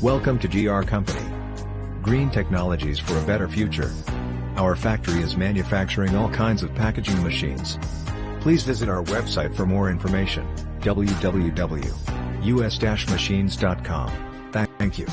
Welcome to GR Company. Green technologies for a better future. Our factory is manufacturing all kinds of packaging machines. Please visit our website for more information, www.us-machines.com. Thank you.